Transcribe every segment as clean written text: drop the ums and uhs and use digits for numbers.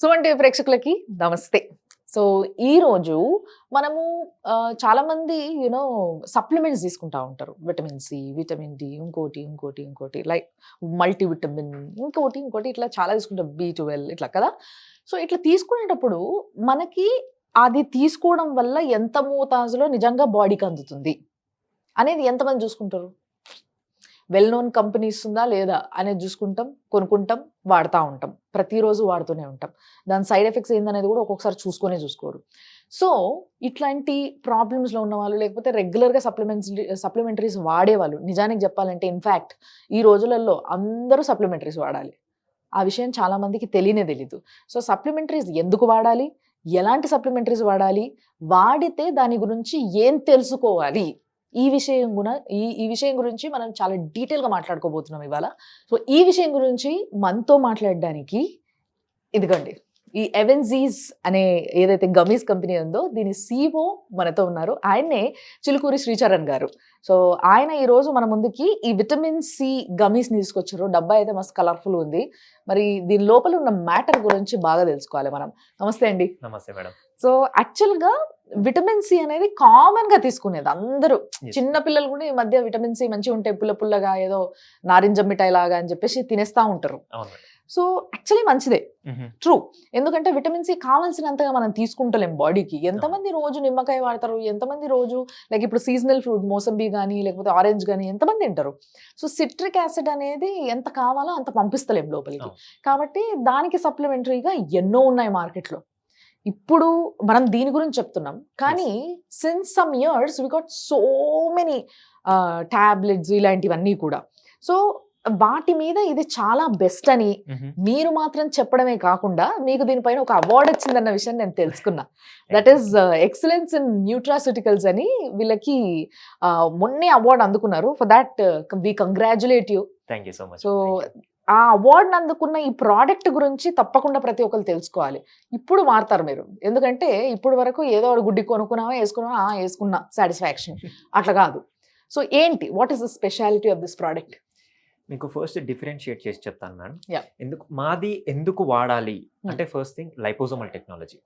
So అంటే ప్రేక్షకులకి నమస్తే. సో ఈరోజు మనము చాలామంది సప్లిమెంట్స్ తీసుకుంటా ఉంటారు. విటమిన్ సి, విటమిన్ డి, ఇంకోటి లైక్ మల్టీవిటమిన్, ఇంకోటి ఇట్లా చాలా తీసుకుంటాం. B12 ఇట్లా కదా. సో ఇట్లా తీసుకునేటప్పుడు మనకి అది తీసుకోవడం వల్ల ఎంత మోతాజులో నిజంగా బాడీకి అందుతుంది అనేది ఎంతమంది చూసుకుంటారు? వెల్ నోన్ కంపెనీస్ ఉందా లేదా అనేది చూసుకుంటాం, కొనుక్కుంటాం, వాడుతూ ఉంటాం, ప్రతిరోజు వాడుతూనే ఉంటాం. దాని సైడ్ ఎఫెక్ట్స్ ఏందనేది కూడా ఒక్కొక్కసారి చూసుకోరు. సో ఇట్లాంటి ప్రాబ్లమ్స్లో ఉన్న వాళ్ళు, లేకపోతే రెగ్యులర్గా సప్లిమెంటరీస్ వాడేవాళ్ళు, నిజానికి చెప్పాలంటే ఇన్ఫ్యాక్ట్ ఈ రోజులలో అందరూ సప్లిమెంటరీస్ వాడాలి. ఆ విషయం చాలామందికి తెలీదు. సో సప్లిమెంటరీస్ ఎందుకు వాడాలి, ఎలాంటి సప్లిమెంటరీస్ వాడాలి, వాడితే దాని గురించి ఏం తెలుసుకోవాలి, ఈ విషయం గురించి మనం చాలా డీటెయిల్గా మాట్లాడుకోబోతున్నాం ఇవాళ. సో ఈ విషయం గురించి మనతో మాట్లాడడానికి ఇదిగోండి, ఈ ఎవెన్జీస్ అనే ఏదైతే గమీస్ కంపెనీ ఉందో దీని CEO మనతో ఉన్నారు. ఆయన్నే చిలుకూరి శ్రీచరణ్ గారు. సో ఆయన ఈరోజు మన ముందుకి ఈ విటమిన్ సి గమీస్ని తీసుకొచ్చారు. డబ్బా అయితే మస్తు కలర్ఫుల్ ఉంది. మరి దీని లోపల ఉన్న మ్యాటర్ గురించి బాగా తెలుసుకోవాలి మనం. నమస్తే అండి. నమస్తే మేడం. సో యాక్చువల్గా విటమిన్ సి అనేది కామన్ గా తీసుకునేది అందరూ. చిన్న పిల్లలు కూడా ఈ మధ్య విటమిన్ సి మంచిగా ఉంటే పుల్లగా ఏదో నారింజ మిఠాయి లాగా అని చెప్పేసి తినేస్తా ఉంటారు. సో యాక్చువల్లీ మంచిదే, ట్రూ. ఎందుకంటే విటమిన్ సి కావాల్సినంతగా మనం తీసుకుంటలేం బాడీకి. ఎంతమంది రోజు నిమ్మకాయ వాడతారు, ఎంతమంది రోజు లైక్ ఇప్పుడు సీజనల్ ఫ్రూట్ మోసంబీ కానీ లేకపోతే ఆరెంజ్ కానీ ఎంతమంది తింటారు. సో సిట్రిక్ యాసిడ్ అనేది ఎంత కావాలో అంత పంపిస్తలేం లోపలికి. కాబట్టి దానికి సప్లిమెంటరీగా ఎన్నో ఉన్నాయి మార్కెట్లో. ఇప్పుడు మనం దీని గురించి చెప్తున్నాం, కానీ since some years we got so many tablets ఇలాంటివన్నీ కూడా. సో వాటి మీద ఇది చాలా బెస్ట్ అని మీరు మాత్రం చెప్పడమే కాకుండా మీకు దీనిపైన ఒక అవార్డు వచ్చిందన్న విషయం నేను తెలుసుకున్నా. That is excellence in nutraceuticals అని వీళ్ళకి మొన్నే అవార్డు అందుకున్నారు. For that we congratulate you. Thank you so much. So ఆ అవార్డుని అందుకున్న ఈ ప్రోడక్ట్ గురించి తప్పకుండా ప్రతి ఒక్కరు తెలుసుకోవాలి. ఇప్పుడు మారుతారు మీరు, ఎందుకంటే ఇప్పుడు వరకు ఏదో గుడ్డి వేసుకున్నా సాటిస్ఫాక్షన్ అట్లా కాదు. సో ఏంటి, what is the speciality of this product? మీకు ఫస్ట్ డిఫరెన్షియేట్ చేసి చెప్తాను మేడం. ఎందుకు వాడాలి అంటే, first thing liposomal technology.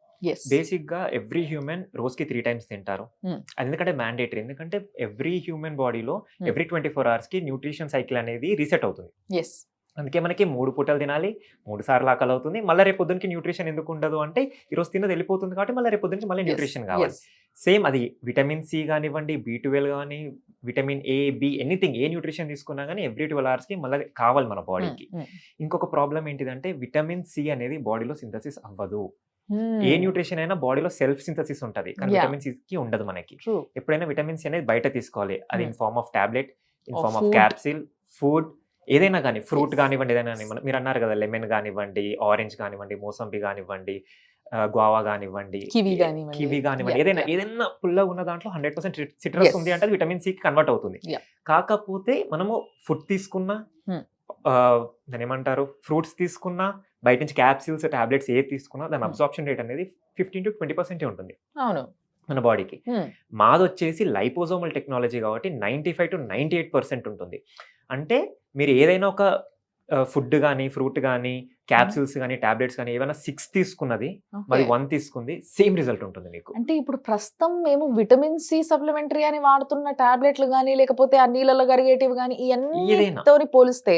Basic గా ఎవ్రీ హ్యూమన్ రోజుకి 3 times తింటారు. అది ఎందుకంటే మ్యాండేటరీ, ఎందుకంటే ఎవ్రీ హ్యూమన్ బాడీలో ఎవ్రీ 24 hours కి న్యూట్రిషన్ సైకిల్ అనేది రీసెట్ అవుతుంది. అందుకే మనకి 3 పూటలు తినాలి, 3 సార్లు ఆకలి అవుతుంది. మళ్ళీ రేపు పొద్దునకి న్యూట్రిషన్ ఎందుకు ఉండదు అంటే, ఈరోజు తిన్నది వెళ్ళిపోతుంది కాబట్టి మళ్ళీ రేపు పొద్దునకి మళ్ళీ న్యూట్రిషన్ కావాలి. సేమ్ అది విటమిన్ సి కానివ్వండి, B12 కానీ, vitamin A, B, anything, A nutrition తీసుకున్నా కానీ ఎవ్రీ 12 hours కి మళ్ళీ కావాలి మన బాడీకి. ఇంకొక ప్రాబ్లం ఏంటిదంటే, విటమిన్ సి అనేది బాడీలో సింథసిస్ అవ్వదు. ఏ న్యూట్రిషన్ అయినా బాడీలో సెల్ఫ్ సింథసిస్ ఉంటుంది, కానీ విటమిన్ సి కి ఉండదు మనకి. ఎప్పుడైనా విటమిన్ సి అనేది బయట తీసుకోవాలి. అది in form of tablet, in form of capsule, food, ఏదైనా కానీ, ఫ్రూట్ కానివ్వండి, ఏదైనా మీరు అన్నారు కదా, లెమన్ కానివ్వండి, ఆరెంజ్ కానివ్వండి, మోసంబి కానివ్వండి, గువావా కానివ్వండి, కివి కానివ్వండి, ఏదైనా పుల్లగా ఉన్న దాంట్లో 100% సిట్రస్ ఉంది అంటే విటమిన్ సి కి కన్వర్ట్ అవుతుంది. కాకపోతే మనము ఫుడ్ తీసుకున్నా, దాని ఏమంటారు, ఫ్రూట్స్ తీసుకున్నా, బయట నుంచి క్యాప్సిల్స్, టాబ్లెట్స్ ఏది తీసుకున్నా దాని అబ్సార్ప్షన్ రేట్ అనేది 15 to 20% ఉంటుంది మన బాడీకి. మాది వచ్చేసి లైపోజోమల్ టెక్నాలజీ కాబట్టి 95 to 98% ఉంటుంది. అంటే మీరు ఏదైనా ఒక ఫుడ్ కానీ, ఫ్రూట్ కానీ, క్యాప్సిల్స్ కానీ, టాబ్లెట్స్ కానీ ఏమైనా 6 తీసుకున్నది మరి 1 తీసుకుంది, సేమ్ రిజల్ట్ ఉంటుంది మీకు. అంటే ఇప్పుడు ప్రస్తుతం మేము విటమిన్ సి సప్లిమెంటరీ అని వాడుతున్న టాబ్లెట్లు కానీ, లేకపోతే ఆ నీళ్ళలో కరిగేటివి కానీ, ఇవన్నీతో పోలిస్తే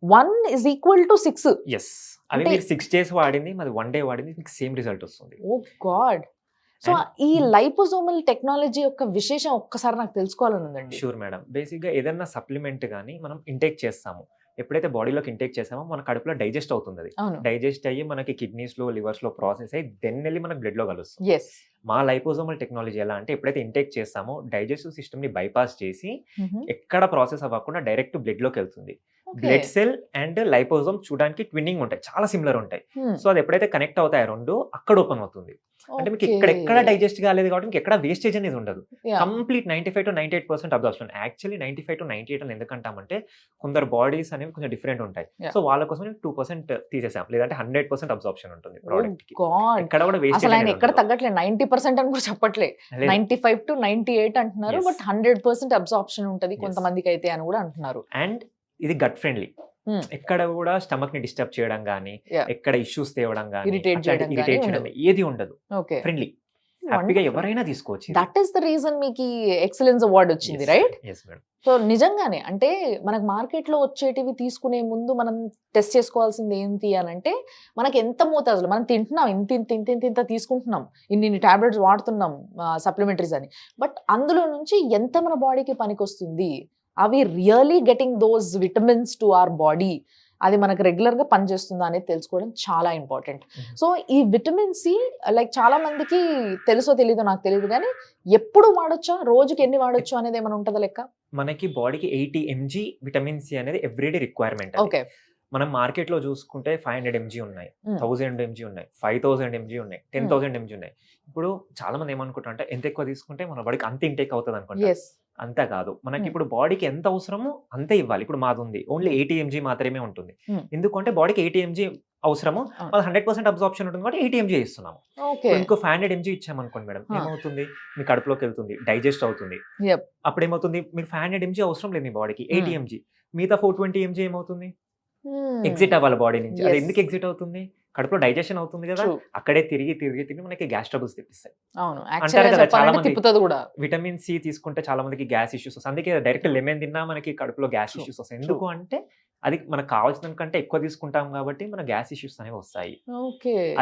1 is equal to 6. అవి మీరు 6 days వాడింది, మరి 1 day వాడింది, మీకు సేమ్ రిజల్ట్ వస్తుంది. ఓ గాడ్. సో ఈ లైపోజోమల్ టెక్నాలజీ యొక్క విశేషం ఒక్కసారి నాకు తెలుసుకోవాలని ఉందండి. Sure madam. బేసిక్గా ఏదైనా సప్లిమెంట్ కానీ మనం ఇంటేక్ చేస్తాము, ఎప్పుడైతే బాడీలోకి ఇంటేక్ చేస్తామో మన కడుపులో డైజెస్ట్ అవుతుంది. అది డైజెస్ట్ అయ్యి మనకి కిడ్నీస్ లో, లివర్స్ లో ప్రాసెస్ అయ్యి దెన్ వెళ్ళి మనకి బ్లడ్ లో కలుస్తుంది. మా లైపోజోమల్ టెక్నాలజీ ఎలా అంటే, ఎప్పుడైతే ఇంటేక్ చేస్తామో డైజెస్టివ్ సిస్టమ్ ని బైపాస్ చేసి ఎక్కడ ప్రాసెస్ అవ్వకుండా డైరెక్ట్ బ్లడ్ లోకి వెళ్తుంది. బ్లడ్ సెల్ అండ్ లైపోజోమ్ చూడడానికి ట్విన్నింగ్ ఉంటాయి, చాలా సిమిలర్ ఉంటాయి. సో అది ఎప్పుడైతే కనెక్ట్ అవుతాయో రెండు, అక్కడ ఓపెన్ అవుతుంది. అంటే మీకు ఎక్కడ డైజెస్ట్ కాలేదు కాబట్టి మీకు ఎక్కడ వేస్టేజ్ అనేది ఉండదు. Complete 95 to 98% absorption. Actually 95 to 98 అని ఎందుకంటామంటే, కొందరు బాడీస్ అనేవి కొంచెం డిఫరెంట్ ఉంటాయి. సో వాళ్ళ కోసం 2% తీసేసాం, లేదంటే 100% అబ్జార్ప్షన్ ఉంటుంది ప్రోడక్ట్ కి. ఇక్కడ కూడా వేస్టేజ్ ఎక్కడ తగ్గట్లేదు. 90% అని కూడా చెప్పట్లే, 95 to 98 అంటున్నారు. బట్ 100% అబ్జార్ప్షన్ ఉంటుంది కొంతమందికి అయితే అని కూడా అంటున్నారు. అండ్ ఇది గట్ ఫ్రెండ్లీ. ఎక్కడ కూడా స్టమక్ ని డిస్టర్బ్ చేయడం గానీ, Yeah. ఎక్కడ ఇష్యూస్ తేవడం గానీ, Irritate చేయడం గానీ ఇరిటేట్ చేయడం ఉండదు. ఏది ఉండదు. ఓకే, ఫ్రెండ్లీ, హ్యాపీగా ఎవరైనా తీసుకోవచ్చు ఇది. దట్ ఈస్ ద రీజన్ మీకు ఎక్సలెన్స్ అవార్డ్ వచ్చింది, Yes, right? yes madam. So నిజంగానే అంటే మనకు మార్కెట్లో వచ్చేటివి తీసుకునే ముందు మనం టెస్ట్ చేసుకోవాల్సింది ఏంటి అని అంటే, మనకి ఎంత మోతాదులో మనం తింటున్నాం, ఇంత తీసుకుంటున్నాం, ఇన్ని టాబ్లెట్స్ వాడుతున్నాం సప్లిమెంటరీస్ అని, బట్ అందులో నుంచి ఎంత మన బాడీకి పనికొస్తుంది, అవి really getting those vitamins to our body, అది మనకు రెగ్యులర్గా పనిచేస్తుందా అనేది తెలుసుకోవడం చాలా ఇంపార్టెంట్. సో ఈ విటమిన్ సి లైక్ చాలా మందికి తెలుసో తెలీదో నాకు తెలియదు, కానీ ఎప్పుడు వాడొచ్చా, రోజుకి ఎన్ని వాడొచ్చు అనేది ఏమైనా ఉంటుందా లెక్క? మనకి బాడీకి 80 mg విటమిన్ సి అనేది ఎవ్రీడే రిక్వైర్మెంట్. ఓకే, మనం మార్కెట్ లో చూసుకుంటే 500 mg ఉన్నాయి, 1000 mg ఉన్నాయి, 5000 mg ఉన్నాయి, 10,000 mg ఉన్నాయి. ఇప్పుడు చాలా మంది ఏమనుకుంటారు అంటే ఎంత ఎక్కువ తీసుకుంటే మన బాడీకి అంత ఇంటేక్ అవుతుంది అనుకుంటారు. ఎస్, అంతా కాదు, మనకి ఇప్పుడు బాడీకి ఎంత అవసరమో అంతే ఇవ్వాలి. ఇప్పుడు మాది ఉంది ఓన్లీ 80 mg మాత్రమే ఉంటుంది. ఎందుకంటే బాడీకి 80 mg అవసరము, మాది 100% అబ్జార్ప్షన్ ఉంటుంది కాబట్టి 80 mg ఇస్తున్నాము. ఇంకో 500 mg ఇచ్చామనుకోండి మేడం, ఏమవుతుంది, మీ కడుపులోకి వెళ్తుంది, డైజెస్ట్ అవుతుంది. అప్పుడు ఏమవుతుంది, మీకు 500 mg అవసరం లేదు మీ బాడీకి, 80 mg, మిగతా 420 mg ఏమవుతుంది, ఎగ్జిట్ అవ్వాలి బాడీ నుంచి. అది ఎందుకు ఎగ్జిట్ అవుతుంది, కడుపులో డైజెషన్ అవుతుంది కదా, అక్కడే తిరిగి మనకి గ్యాస్ ట్రబుల్స్ తెప్పిస్తాయి. అంటారు కదా చాలా మంది విటమిన్ సి తీసుకుంటే చాలా మందికి గ్యాస్ ఇష్యూస్ వస్తాయి. అందుకే డైరెక్ట్ లెమన్ తిన్నా మనకి కడుపులో గ్యాస్ ఇష్యూస్ వస్తాయి. ఎందుకు అంటే అది మనకు కావాల్సిన కంటే ఎక్కువ తీసుకుంటాం కాబట్టి మన గ్యాస్ ఇష్యూస్ అనేవి వస్తాయి.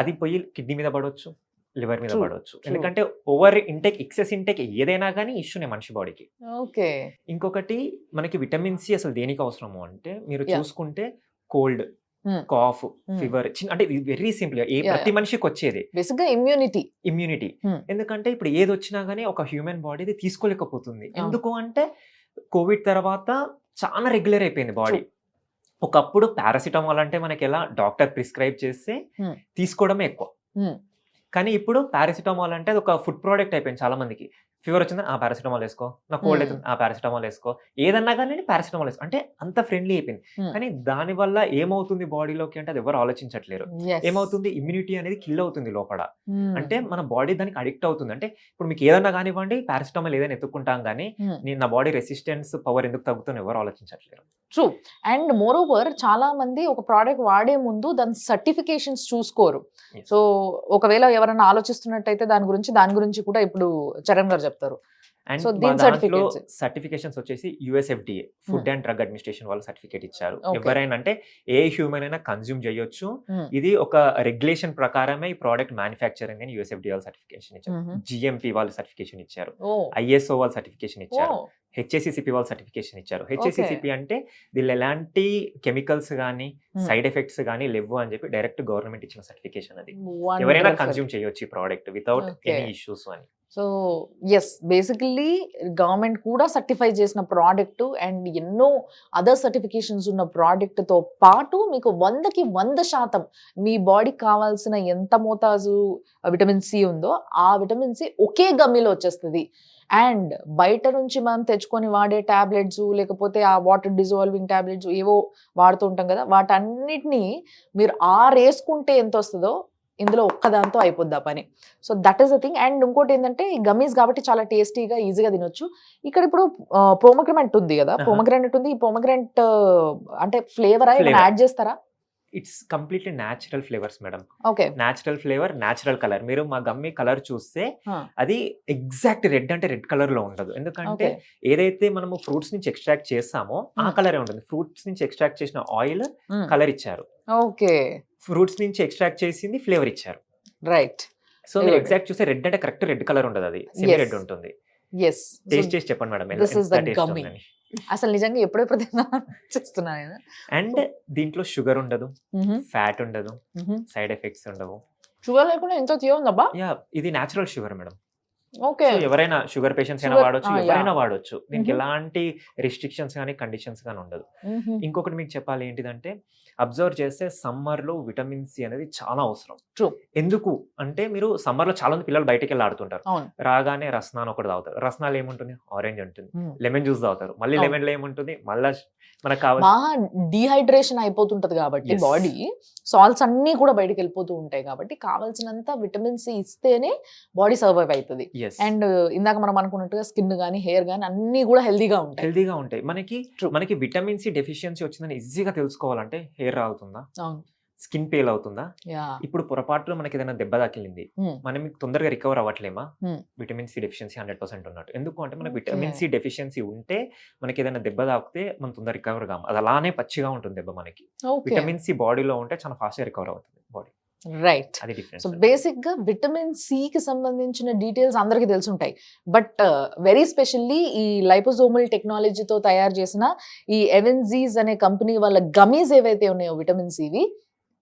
అది పోయి కిడ్నీ మీద పడవచ్చు, లివర్ మీద పడవచ్చు. ఎందుకంటే ఓవర్ ఇంటేక్, ఎక్సెస్ ఇంటేక్ ఏదైనా కానీ ఇష్యూనే మనిషి బాడీకి. ఇంకొకటి మనకి విటమిన్ సి అసలు దేనికి అవసరము అంటే, మీరు చూసుకుంటే కోల్డ్, కాఫ్, ఫీవర్, అంటే వెరీ సింపుల్ ఏ ప్రతి మనిషికి వచ్చేది బేసిక్గా ఇమ్యూనిటీ. ఎందుకంటే ఇప్పుడు ఏది వచ్చినా గానీ ఒక హ్యూమన్ బాడీ తీసుకోలేకపోతుంది. ఎందుకు అంటే కోవిడ్ తర్వాత చాలా రెగ్యులర్ అయిపోయింది బాడీ. ఒకప్పుడు పారాసిటమాల్ అంటే మనకి ఎలా డాక్టర్ ప్రిస్క్రైబ్ చేస్తే తీసుకోవడమే ఎక్కువ, కానీ ఇప్పుడు పారాసిటమాల్ అంటే అది ఒక ఫుడ్ ప్రోడక్ట్ అయిపోయింది చాలా మందికి. ఫీవర్ వచ్చిందని ఆ పారాసిటమాల్ వేసుకో, నా కోల్డ్ అవుతుంది ఆ పారాసిటమాల్ వేసుకో, ఏదన్నా కానీ పారాసిటమాల్ వేసుకో, అంటే అంత ఫ్రెండ్లీ అయిపోయింది. కానీ దాని వల్ల ఏమవుతుంది బాడీలోకి అంటే అది ఎవరు ఆలోచించట్లేరు. ఏమవుతుంది, ఇమ్యూనిటీ అనేది కిల్ అవుతుంది లోపల. అంటే మన బాడీ దానికి అడిక్ట్ అవుతుంది. అంటే ఇప్పుడు మీకు ఏదన్నా కానివ్వండి, పారాసిటమాల్ ఏదైనా ఎత్తుకుంటాం కానీ నా బాడీ రెసిస్టెన్స్ పవర్ ఎందుకు తగ్గుతుంది ఎవరు ఆలోచించట్లేరు. ట్రూ. అండ్ మోర్ ఓవర్ చాలా మంది ఒక ప్రోడక్ట్ వాడే ముందు దాని సర్టిఫికేషన్స్ చూసుకోరు. సో ఒకవేళ ఎవరైనా ఆలోచిస్తున్నట్టయితే దాని గురించి కూడా ఇప్పుడు చరణ్ గారు చెప్తారు. అండ్ సర్టిఫికేషన్స్ వచ్చేసి USFDA food and drug administration వాళ్ళు సర్టిఫికేట్ ఇచ్చారు. ఎవరైనా అంటే ఏ హ్యూమన్ అయినా కన్జ్యూమ్ చేయొచ్చు. ఇది ఒక రెగ్యులేషన్ ప్రకారమే ఈ ప్రోడక్ట్ మ్యానుఫ్యాక్చరింగ్ అని USFDA వాళ్ళు సర్టిఫికేషన్ ఇచ్చారు. GMP వాళ్ళు సర్టిఫికేషన్ ఇచ్చారు. ISO వాళ్ళు సర్టిఫికేషన్ ఇచ్చారు. HACCP వాళ్ళు సర్టిఫికేషన్ ఇచ్చారు. HACCP అంటే దీనిలో ఎలాంటి కెమికల్స్ కానీ సైడ్ ఎఫెక్ట్స్ కానీ లేవు అని చెప్పి డైరెక్ట్ గవర్నమెంట్ ఇచ్చిన సర్టిఫికేషన్. అది ఎవరైనా కన్జ్యూమ్ చేయొచ్చు ఈ ప్రోడక్ట్ వితౌట్ ఎనీ ఇష్యూస్ అని. సో ఎస్, బేసికల్లీ గవర్నమెంట్ కూడా సర్టిఫై చేసిన ప్రోడక్ట్ అండ్ ఎన్నో అదర్ సర్టిఫికేషన్స్ ఉన్న ప్రోడక్ట్తో పాటు మీకు 100కి 100% మీ బాడీకి కావాల్సిన ఎంత మోతాజు విటమిన్ సి ఉందో ఆ విటమిన్ సి ఒకే గమ్మీలో వచ్చేస్తుంది. అండ్ బయట నుంచి మనం తెచ్చుకొని వాడే టాబ్లెట్స్ లేకపోతే ఆ వాటర్ డిజాల్వింగ్ టాబ్లెట్స్ ఏవో వాడుతూ ఉంటాం కదా, వాటన్నిటినీ మీరు వేసుకుంటే ఎంత వస్తుందో ఇందులో ఒక్కదాంతో అయిపోద్ది ఆ పని. So that is the thing. And ఇంకోటి ఏంటంటే ఈ గమ్మీస్ కాబట్టి చాలా టేస్టీగా ఈజీగా తినొచ్చు. ఇక్కడ ఇప్పుడు పోమగ్రానైట్ ఉంది కదా, పోమగ్రానైట్ ఉంది. ఈ పోమగ్రానైట్ అంటే ఫ్లేవర్ యాడ్ చేస్తారా? It's completely natural flavours madam. Okay, natural flavour, natural colour. మీరు మా గమ్మీ కలర్ చూస్తే అది ఎగ్జాక్ట్ రెడ్ అంటే రెడ్ కలర్ లో ఉండదు. ఎందుకంటే ఏదైతే మనము ఫ్రూట్స్ నుంచి ఎక్స్ట్రాక్ట్ చేస్తామో ఆ కలరే ఉంటుంది. ఫ్రూట్స్ నుంచి ఎక్స్ట్రాక్ట్ చేసిన ఆయిల్ కలర్ ఇచ్చారు, ఓకే, ఫ్రూట్స్ నుంచి ఎక్స్ట్రాక్ట్ చేసింది ఫ్లేవర్ ఇచ్చారు. రైట్. సో మీరు ఎగ్జాక్ట్ చూస్తే రెడ్ అంటే కరెక్ట్ రెడ్ కలర్ ఉండదు, అది సెమీ రెడ్ ఉంటుంది. టేస్ట్ చేసి చెప్పండి మేడం. అసలు నిజంగా ఎప్పుడెప్పుడు తిన్నా. అండ్ దీంట్లో షుగర్ ఉండదు, ఫ్యాట్ ఉండదు, సైడ్ ఎఫెక్ట్స్ ఉండవు. షుగర్ లేకుండా ఎంతో తీయబా. ఇది న్యాచురల్ షుగర్ మేడం. ఓకే, ఎవరైనా షుగర్ పేషెంట్స్ అయినా వాడొచ్చు, ఎవరైనా వాడొచ్చు. దీనికి ఎలాంటి రిస్ట్రిక్షన్స్ కానీ కండిషన్స్ కానీ ఉండదు. ఇంకొకటి మీకు చెప్పాలి ఏంటిదంటే, అబ్జర్వ్ చేస్తే సమ్మర్ లో విటమిన్ సి అనేది చాలా అవసరం. ఎందుకు అంటే మీరు సమ్మర్ లో చాలా మంది పిల్లలు బయటకి వెళ్ళి ఆడుతుంటారు, రాగానే రస్నాన్ ఒకటి తాగుతారు. రస్నాలు ఏముంటుంది, ఆరెంజ్ ఉంటుంది. లెమన్ జ్యూస్ తాగుతారు, మళ్ళీ లెమన్ లో ఏముంటుంది, మళ్ళీ మనకు కావాలి డిహైడ్రేషన్ అయిపోతుంటది కాబట్టి బాడీ సాల్ట్స్ అన్ని కూడా బయటకు వెళ్ళిపోతూ ఉంటాయి. కాబట్టి కావాల్సినంత విటమిన్ సి ఇస్తేనే బాడీ సర్వైవ్ అవుతుంది. ఎస్ అండ్ ఇందాక మనం అనుకున్నట్టుగా స్కిన్ కానీ హెయిర్ కానీ అన్ని కూడా హెల్దీగా ఉంటాయి. హెల్దీగా ఉంటాయి. True. మనకి విటమిన్ సి డెఫిషియన్సీ వచ్చిందని ఈజీగా తెలుసుకోవాలంటే హెయిర్ రాలుతుందా, అవును. స్కిన్ పేల్ అవుతుందా, యా. ఇప్పుడు పొరపాటులో మనకి ఏదైనా దెబ్బ తాకిలింది, Hmm. మనం తొందరగా రికవర్ అవ్వట్లేమా, Hmm. విటమిన్ సి డెఫిషియన్సీ 100% ఉన్నట్టు. ఎందుకు అంటే మనకి Okay. విటమిన్ సి డెఫిషియన్సీ ఉంటే మనకి ఏదైనా దెబ్బ తాకితే మనం తొందరగా రికవర్ కాము. అది అలానే పచ్చిగా ఉంటుంది దెబ్బ మనకి. ఓకే. విటమిన్ సి బాడీలో ఉంటే చాలా ఫాస్ట్గా రికవర్ అవుతుంది బాడీ. రైట్. అది సో డిఫరెన్స్. బేసిక్ గా విటమిన్ కి సంబంధించిన డీటెయిల్స్ అందరికీ తెలుసుంటాయి. బట్ వెరీ స్పెషల్లీ ఈ లైపోజోమల్ టెక్నాలజీతో తయారు చేసిన ఈ ఎవెన్జీస్ అనే కంపెనీ వాళ్ళ గమీస్ ఏవైతే ఉన్నాయో విటమిన్ సివి,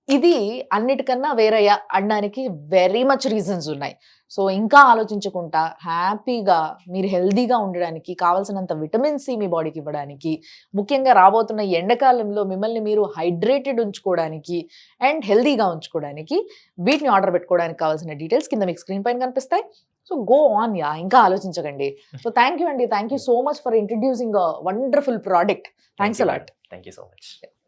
ఇది అన్నిటికన్నా వేరయ్యా అనడానికి వెరీ మచ్ రీజన్స్ ఉన్నాయి. సో ఇంకా ఆలోచించకుండా హ్యాపీగా మీరు హెల్దీగా ఉండడానికి కావాల్సినంత విటమిన్ సి మీ బాడీకి ఇవ్వడానికి, ముఖ్యంగా రాబోతున్న ఎండాకాలంలో మిమ్మల్ని మీరు హైడ్రేటెడ్ ఉంచుకోవడానికి అండ్ హెల్దీగా ఉంచుకోవడానికి వీటిని ఆర్డర్ పెట్టుకోవడానికి కావాల్సిన డీటెయిల్స్ కింద మీకు స్క్రీన్ పైన కనిపిస్తాయి. సో గో ఆన్ యా, ఇంకా ఆలోచించకండి. సో థ్యాంక్ యూ అండి, thank you so much for introducing a wonderful product. Thanks a lot. Thank you so much.